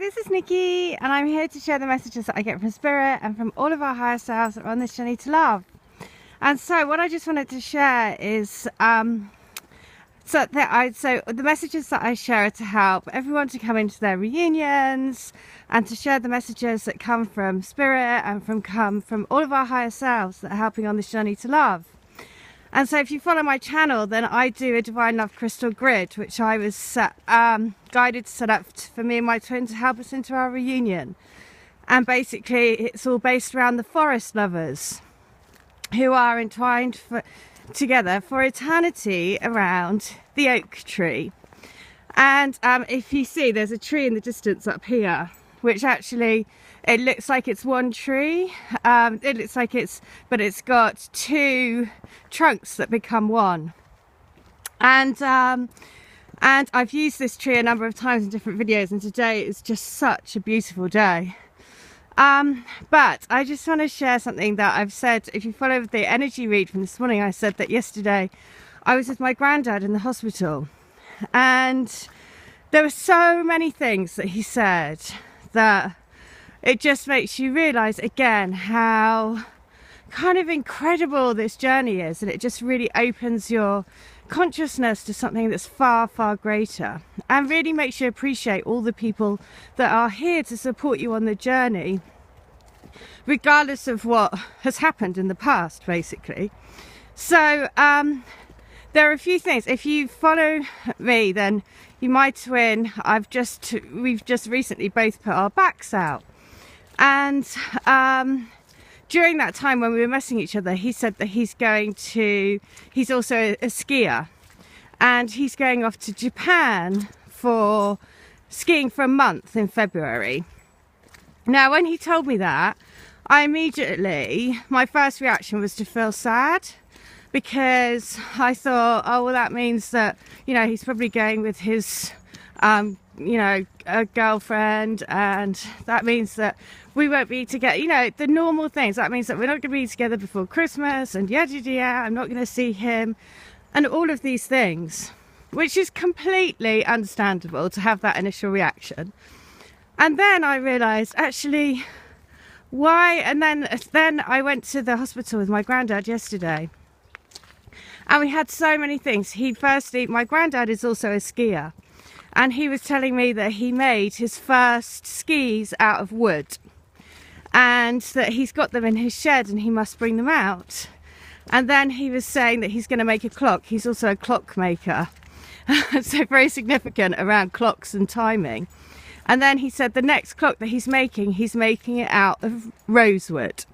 this is Nikki, and I'm here to share the messages that I get from Spirit and from all of our higher selves that are on this journey to love. And so what I just wanted to share is so the messages that I share are to help everyone to come into their reunions and to share the messages that come from Spirit and come from all of our higher selves that are helping on this journey to love. And so if you follow my channel, then I do a Divine Love Crystal Grid, which I was guided to set up for me and my twin to help us into our reunion. And basically it's all based around the forest lovers who are entwined together for eternity around the oak tree. And if you see, there's a tree in the distance up here, which actually, it looks like it's one tree. It looks like but it's got two trunks that become one. And I've used this tree a number of times in different videos, and today is just such a beautiful day. But I just want to share something that I've said. If you follow the energy read from this morning, I said that yesterday I was with my granddad in the hospital, and there were so many things that he said that it just makes you realise again how kind of incredible this journey is, and it just really opens your consciousness to something that's far, far greater, and really makes you appreciate all the people that are here to support you on the journey, regardless of what has happened in the past, basically. So there are a few things. If you follow me, then my twin, we've just recently both put our backs out. And during that time when we were messing each other, he said that he's also a skier, and he's going off to Japan for skiing for a month in February. Now, when he told me that, my first reaction was to feel sad, because I thought, oh, well, that means that, he's probably going with his a girlfriend, and that means that we won't be together, the normal things. That means that we're not going to be together before Christmas, and I'm not going to see him, and all of these things, which is completely understandable to have that initial reaction. And then I realised, actually, why? And then I went to the hospital with my granddad yesterday, and we had so many things. My granddad is also a skier, and he was telling me that he made his first skis out of wood, and that he's got them in his shed and he must bring them out. And then he was saying that he's going to make a clock. He's also a clock maker, so very significant around clocks and timing. And then he said the next clock that he's making it out of rosewood.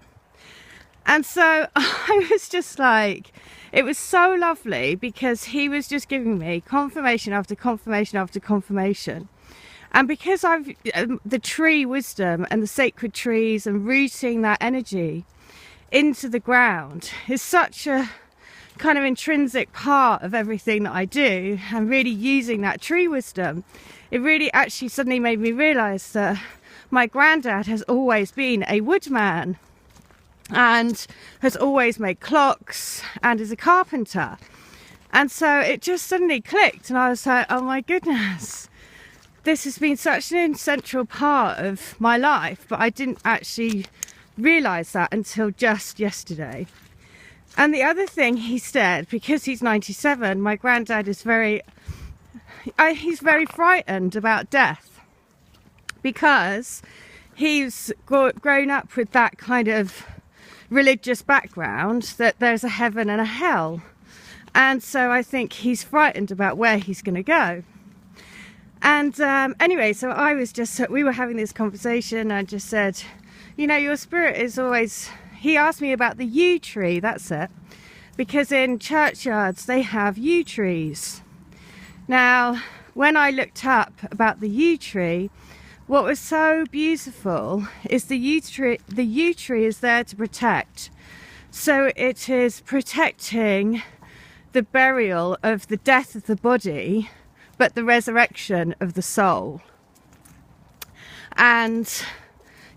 And so I was just like, it was so lovely, because he was just giving me confirmation after confirmation after confirmation. And because the tree wisdom and the sacred trees and rooting that energy into the ground is such a kind of intrinsic part of everything that I do, and really using that tree wisdom, it really actually suddenly made me realise that my granddad has always been a woodman, and has always made clocks, and is a carpenter. And so it just suddenly clicked, and I was like, oh my goodness, this has been such an essential part of my life, but I didn't actually realise that until just yesterday. And the other thing he said, because he's 97, my granddad is he's very frightened about death, because he's grown up with that kind of religious background that there's a heaven and a hell, and so I think he's frightened about where he's going to go. And anyway, so we were having this conversation. I just said, your spirit is always, he asked me about the yew tree, that's it, because in churchyards they have yew trees. Now, when I looked up about the yew tree, what was so beautiful is the yew tree is there to protect. So it is protecting the burial of the death of the body, but the resurrection of the soul. And,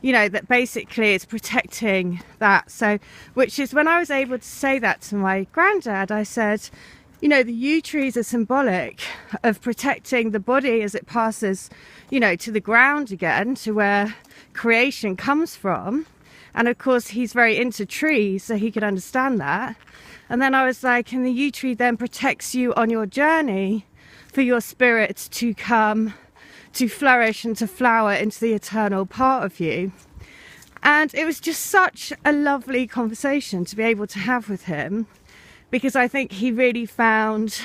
that basically it's protecting that. So, which is when I was able to say that to my granddad, I said, you know, the yew trees are symbolic of protecting the body as it passes, you know, to the ground again, to where creation comes from. And of course he's very into trees, so he could understand that. And then I was like, and the yew tree then protects you on your journey for your spirit to come to flourish and to flower into the eternal part of you. And it was just such a lovely conversation to be able to have with him, because I think he really found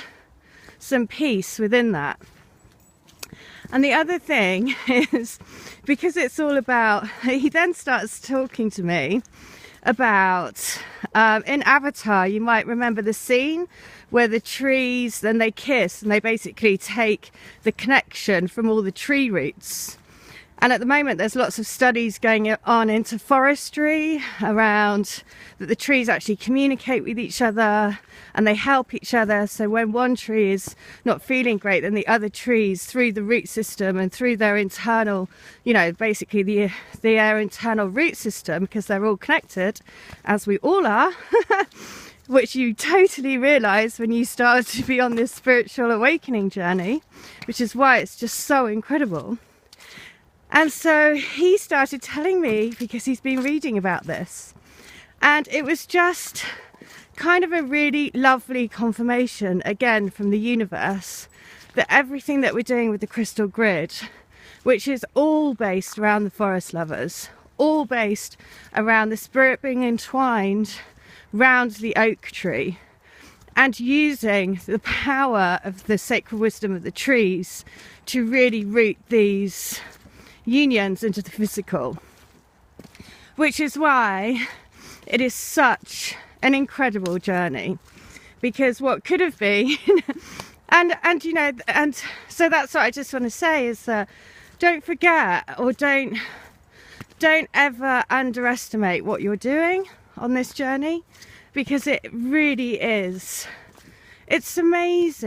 some peace within that. And the other thing is, because it's all about, he then starts talking to me about, in Avatar, you might remember the scene where the trees, then they kiss and they basically take the connection from all the tree roots. And at the moment there's lots of studies going on into forestry around that the trees actually communicate with each other and they help each other. So when one tree is not feeling great, then the other trees, through the root system and through their internal, you know, basically their internal root system, because they're all connected, as we all are, which you totally realise when you start to be on this spiritual awakening journey, which is why it's just so incredible. And so he started telling me, because he's been reading about this, and it was just kind of a really lovely confirmation again from the universe that everything that we're doing with the crystal grid, which is all based around the forest lovers, all based around the spirit being entwined round the oak tree and using the power of the sacred wisdom of the trees to really root these unions into the physical, which is why it is such an incredible journey. Because what could have been and you know, and so that's what I just want to say is that don't forget, or don't ever underestimate what you're doing on this journey, because it really is, it's amazing.